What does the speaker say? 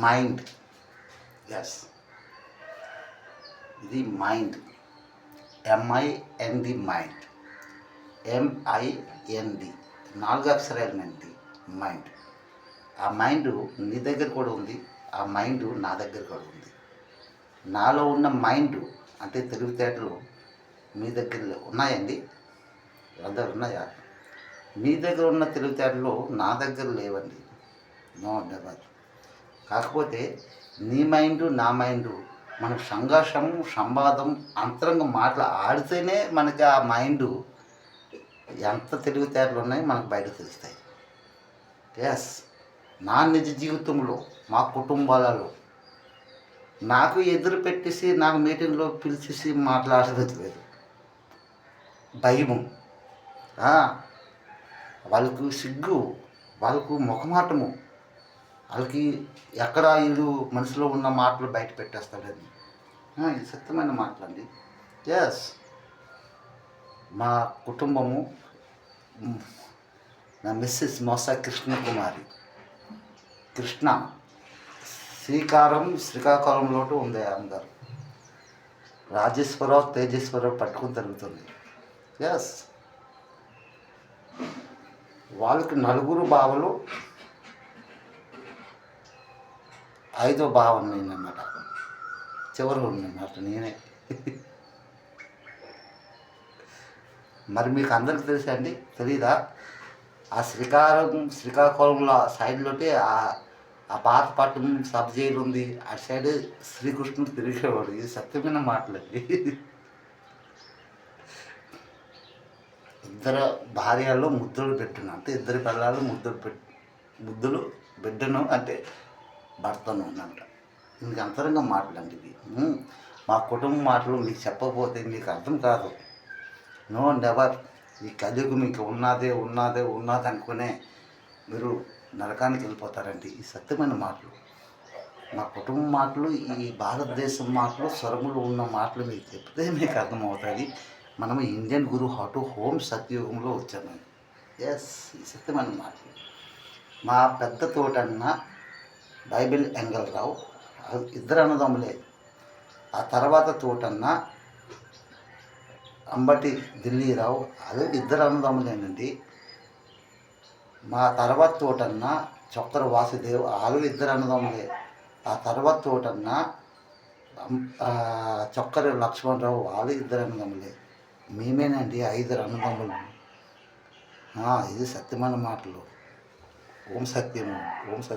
Mind. Yes, ఇది mind. ఎంఐఎన్డి mind. ఎంఐఎన్డి 4 అక్షరాలేనండి mind. ఆ mind నీ దగ్గర కూడా ఉంది, ఆ మైండ్ నా దగ్గర కూడా ఉంది. నాలో ఉన్న మైండ్ అంటే తెలివితేటలు మీ దగ్గర ఉన్నాయండి? అందరు ఉన్నాయా? మీ దగ్గర ఉన్న తెలివితేటలు నా దగ్గర లేవండి. No never. కాకపోతే నీ మైండ్ నా మైండ్ మనకు సంఘర్షం సంవాదం అంతరంగ మాటలు ఆడితేనే మనకి ఆ మైండ్ ఎంత తెలివితేటలు ఉన్నాయి మనకు బయట తెలుస్తాయి. ఎస్, నా నిజ జీవితంలో మా కుటుంబాలలో నాకు ఎదురు పెట్టేసి నాకు మీటింగ్లో పిలిచేసి మాట్లాడలేదు లేదు. భయము, వాళ్ళకు సిగ్గు, వాళ్ళకు ముఖమాటము, వాళ్ళకి ఎక్కడ వీళ్ళు మనసులో ఉన్న మాటలు బయట పెట్టేస్తాడని. ఇది సత్యమైన మాటలండి. ఎస్, మా కుటుంబము, నా మిస్సెస్ మోసా కృష్ణకుమారి, కృష్ణ శ్రీకాకుళంలో ఉంది. అందరు రాజేశ్వరరావు తేజేశ్వరరావు పట్టుకుని తిరుగుతుంది. ఎస్, వాళ్ళకి 4 బావలు, 5వ బావ నేనన్నమాట. చివరి ఉన్నమాట నేనే. మరి మీకు అందరికి తెలుసా అండి? తెలీదా? ఆ శ్రీకాకుళంలో సైడ్లోనే ఆ పాతపట్నం సబ్ జైలు ఉంది. అటు సైడ్ శ్రీకృష్ణుడు తిరిగేవాడు. ఇది సత్యమైన మాటలండి. ఇద్దరు భార్యలో ముద్దులు పెట్టును అంటే ఇద్దరు పిల్లలు ముద్దులు బిడ్డను అంటే భర్తను ఉన్నంట. మీకు అంతరంగా మాటలండి ఇవి. మా కుటుంబ మాటలు మీకు చెప్పకపోతే మీకు అర్థం కాదు. No never. ఈ కలియుగం మీకు ఉన్నదే అనుకునే మీరు నరకానికి వెళ్ళిపోతారండి. ఈ సత్యమైన మాటలు, మా కుటుంబ మాటలు, ఈ భారతదేశం మాటలు, స్వరములు ఉన్న మాటలు మీకు చెప్తే మీకు అర్థమవుతుంది. మనము Indian guru how to home సత్యయుగంలో వచ్చాము. ఎస్, ఈ సత్యమైన మాటలు. మా పెద్ద తోటన్న బైబిల్ ఎంగల్రావు, ఇద్దరు అన్నదమ్ములే. ఆ తర్వాత తోటన్న అంబటి ఢిల్లీరావు, అదే ఇద్దరు అన్నదమ్ములేనండి. మా తర్వాత తోటన్న చొక్కర వాసుదేవ్, వాళ్ళు ఇద్దరు అన్నదమ్ములే. ఆ తర్వాత తోటన్న చొక్కర లక్ష్మణరావు, వాళ్ళు ఇద్దరు అన్నదమ్ములే. మేమేనండి 5 అన్నదమ్ములు. ఇది సత్యమైన మాటలు. ఓం సత్యము, ఓం సత్యం.